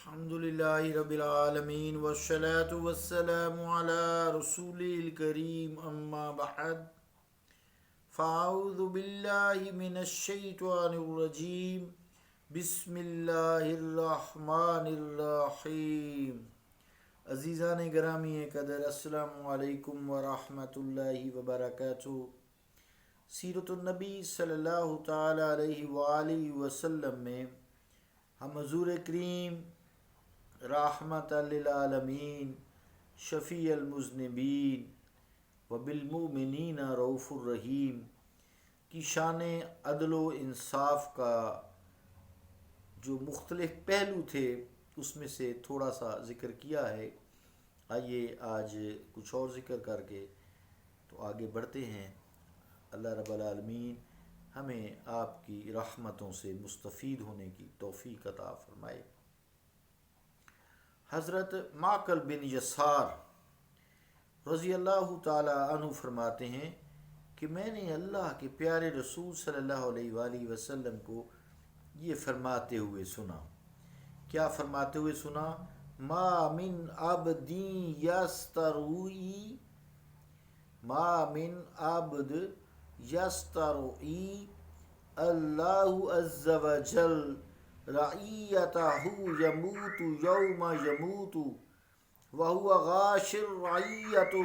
الحمدللہ رب العالمین والصلاة والسلام علی رسول الکریم اما بعد فاعوذ باللہ من الشیطان الرجیم بسم اللہ الرحمن الرحیم۔ عزیزان گرامی قدر، السلام علیکم ورحمۃ اللہ وبرکاتہ۔ سیرت النبی صلی اللہ تعالی علیہ وآلہ وسلم میں ہم حضور کریم رحمت للعالمین شفیع المذنبین وبالمؤمنین رؤوف الرحیم کی شان عدل و انصاف کا جو مختلف پہلو تھے اس میں سے تھوڑا سا ذکر کیا ہے۔ آئیے آج کچھ اور ذکر کر کے تو آگے بڑھتے ہیں۔ اللہ رب العالمین ہمیں آپ کی رحمتوں سے مستفید ہونے کی توفیق عطا فرمائے۔ حضرت معقل بن یسار رضی اللہ تعالی عنہ فرماتے ہیں کہ میں نے اللہ کے پیارے رسول صلی اللہ علیہ وآلہ وسلم کو یہ فرماتے ہوئے سنا۔ کیا فرماتے ہوئے سنا؟ ما من عبد یستروئی اللہ عز وجل رعیتہ یموت یوم یموت وہو غاش رعیتہ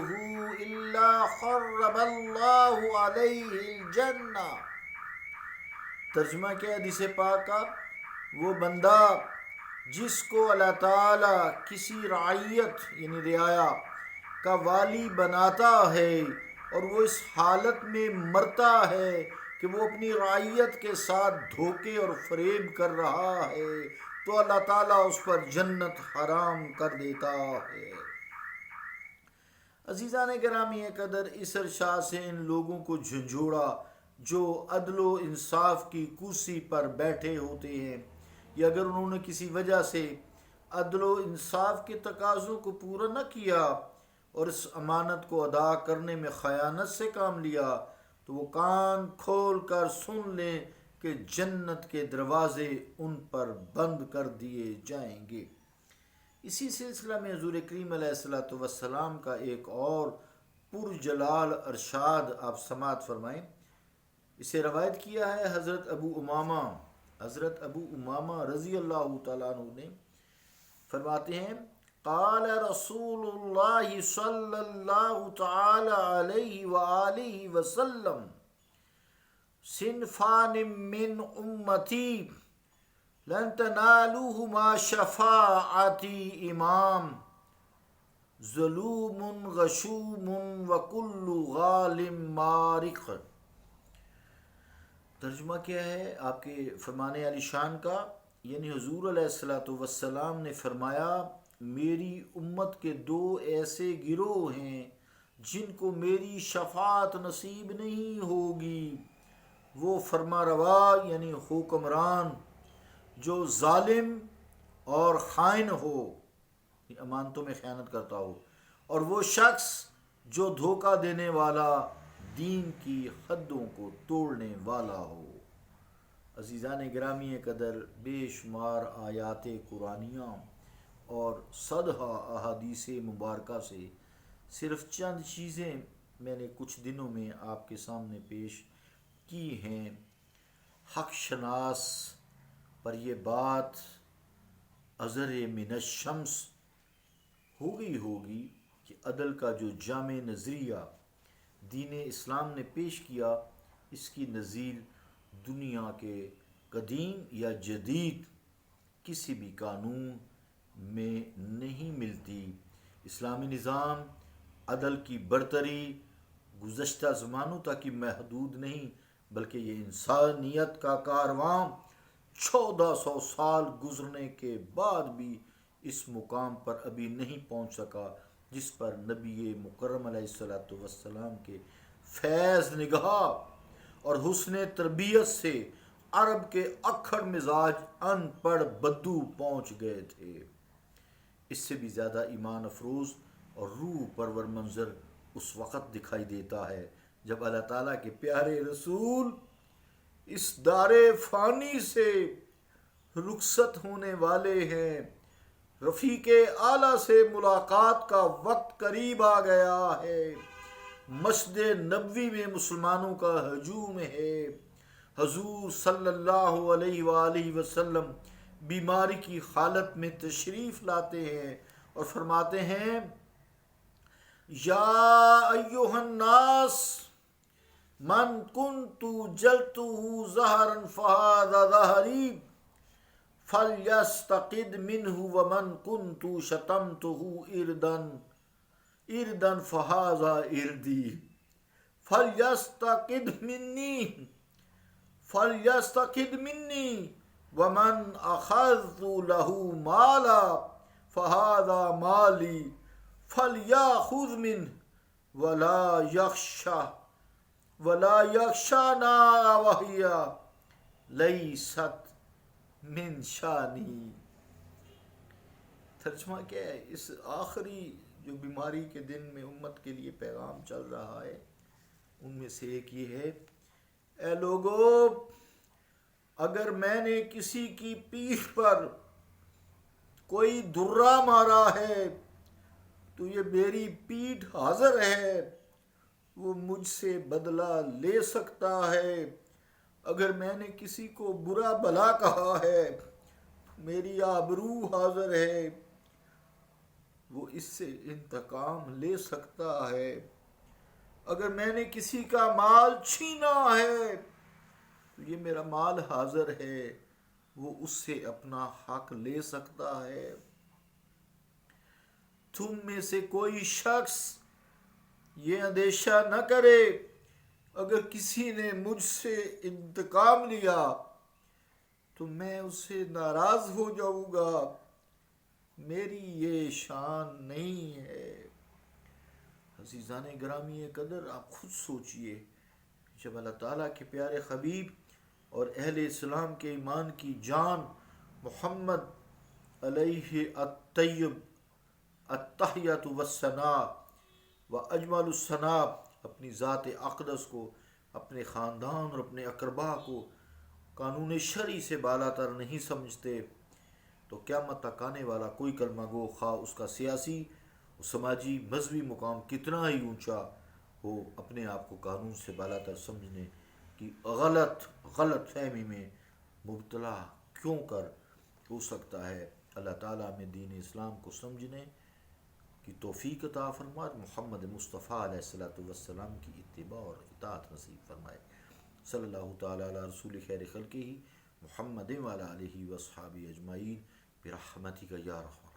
الا حرم اللہ علیہ الجنہ۔ ترجمہ کیا حدیث پاک کا؟ وہ بندہ جس کو اللہ تعالیٰ کسی رعیت یعنی رعایا کا والی بناتا ہے اور وہ اس حالت میں مرتا ہے کہ وہ اپنی رعیت کے ساتھ دھوکے اور فریب کر رہا ہے تو اللہ تعالیٰ اس پر جنت حرام کر دیتا ہے۔ عزیزان گرامی قدر، اس ارشاد سے ان لوگوں کو جھنجھوڑا جو عدل و انصاف کی کرسی پر بیٹھے ہوتے ہیں، یا اگر انہوں نے کسی وجہ سے عدل و انصاف کے تقاضوں کو پورا نہ کیا اور اس امانت کو ادا کرنے میں خیانت سے کام لیا تو وہ کان کھول کر سن لیں کہ جنت کے دروازے ان پر بند کر دیے جائیں گے۔ اسی سلسلہ میں حضور کریم علیہ الصلوۃ والسلام کا ایک اور پرجلال ارشاد آپ سماعت فرمائیں۔ اسے روایت کیا ہے حضرت ابو امامہ رضی اللہ تعالیٰ عنہ نے۔ فرماتے ہیں قال رسول اللہ صلی اللہ تعالی علیہ وآلہ وسلم صنفان من امتی لن تنالوہما شفاعتی امام ظلوم غشوم وکل غال مارق۔ ترجمہ کیا ہے آپ کے فرمان علی شان کا؟ یعنی حضور علیہ الصلوۃ والسلام نے فرمایا میری امت کے دو ایسے گروہ ہیں جن کو میری شفاعت نصیب نہیں ہوگی۔ وہ فرما روا یعنی حکمران جو ظالم اور خائن ہو، امانتوں میں خیانت کرتا ہو، اور وہ شخص جو دھوکہ دینے والا، دین کی حدوں کو توڑنے والا ہو۔ عزیزان گرامی قدر، بے شمار آیات قرآنیہ اور صدہا احادیث مبارکہ سے صرف چند چیزیں میں نے کچھ دنوں میں آپ کے سامنے پیش کی ہیں۔ حق شناس پر یہ بات ازر من الشمس ہو گئی ہوگی کہ عدل کا جو جامع نظریہ دین اسلام نے پیش کیا، اس کی نظیر دنیا کے قدیم یا جدید کسی بھی قانون میں نہیں ملتی۔ اسلامی نظام عدل کی برتری گزشتہ زمانوں تک ہی محدود نہیں، بلکہ یہ انسانیت کا کارواں 1400 سال گزرنے کے بعد بھی اس مقام پر ابھی نہیں پہنچ سکا جس پر نبی مکرم علیہ الصلوۃ والسلام کے فیض نگاہ اور حسن تربیت سے عرب کے اکھڑ مزاج ان پڑھ بدو پہنچ گئے تھے۔ اس سے بھی زیادہ ایمان افروز اور روح پرور منظر اس وقت دکھائی دیتا ہے جب اللہ تعالیٰ کے پیارے رسول اس دار فانی سے رخصت ہونے والے ہیں رفیق اعلیٰ سے ملاقات کا وقت قریب آ گیا ہے۔ مسجد نبوی میں مسلمانوں کا ہجوم ہے۔ حضور صلی اللہ علیہ وآلہ وسلم بیماری کی حالت میں تشریف لاتے ہیں اور فرماتے ہیں یا ایھا الناس من کنت جلتہ ظہرا فہذا ظہری فلیستقد منہ ومن کنت شتمتہ اردا فہذا اردی فلیستقد منی ومن اخذت لہ مالا فہذا مالی فلیأخذ منہ ولا یخشانا وہی لیست من شانی۔ ترجمہ کیا ہے؟ اس آخری جو بیماری کے دن میں امت کے لیے پیغام چل رہا ہے ان میں سے ایک یہ ہے، اے لوگو، اگر میں نے کسی کی پیٹھ پر کوئی درہ مارا ہے تو یہ میری پیٹھ حاضر ہے، وہ مجھ سے بدلہ لے سکتا ہے۔ اگر میں نے کسی کو برا بھلا کہا ہے میری آبرو حاضر ہے، وہ اس سے انتقام لے سکتا ہے۔ اگر میں نے کسی کا مال چھینا ہے تو یہ میرا مال حاضر ہے، وہ اس سے اپنا حق لے سکتا ہے۔ تم میں سے کوئی شخص یہ اندیشہ نہ کرے اگر کسی نے مجھ سے انتقام لیا تو میں اس سے ناراض ہو جاؤں گا، میری یہ شان نہیں ہے۔ عزیزان گرامی قدر، آپ خود سوچئے، جب اللہ تعالیٰ کے پیارے حبیب اور اہل اسلام کے ایمان کی جان محمد علیہ الطیب التحیۃ والثناء و اجمل الثناء اپنی ذات اقدس کو، اپنے خاندان اور اپنے اقربا کو قانون شرعی سے بالا تر نہیں سمجھتے تو قیامت تک آنے والا کوئی کلمہ گو، خواہ اس کا سیاسی، سماجی، مذہبی مقام کتنا ہی اونچا ہو، اپنے آپ کو قانون سے بالا تر سمجھنے کی غلط فہمی میں مبتلا کیوں کر ہو سکتا ہے۔ اللہ تعالیٰ میں دین اسلام کو سمجھنے کی توفیق عطا فرمائے، محمد مصطفیٰ علیہ السلام کی اتباع اور اطاعت نصیب فرمائے۔ صلی اللہ تعالیٰ علی رسول خیر خلقہ محمد وعلی آلہ وصحبہ اجمعین برحمتک یا رحمن۔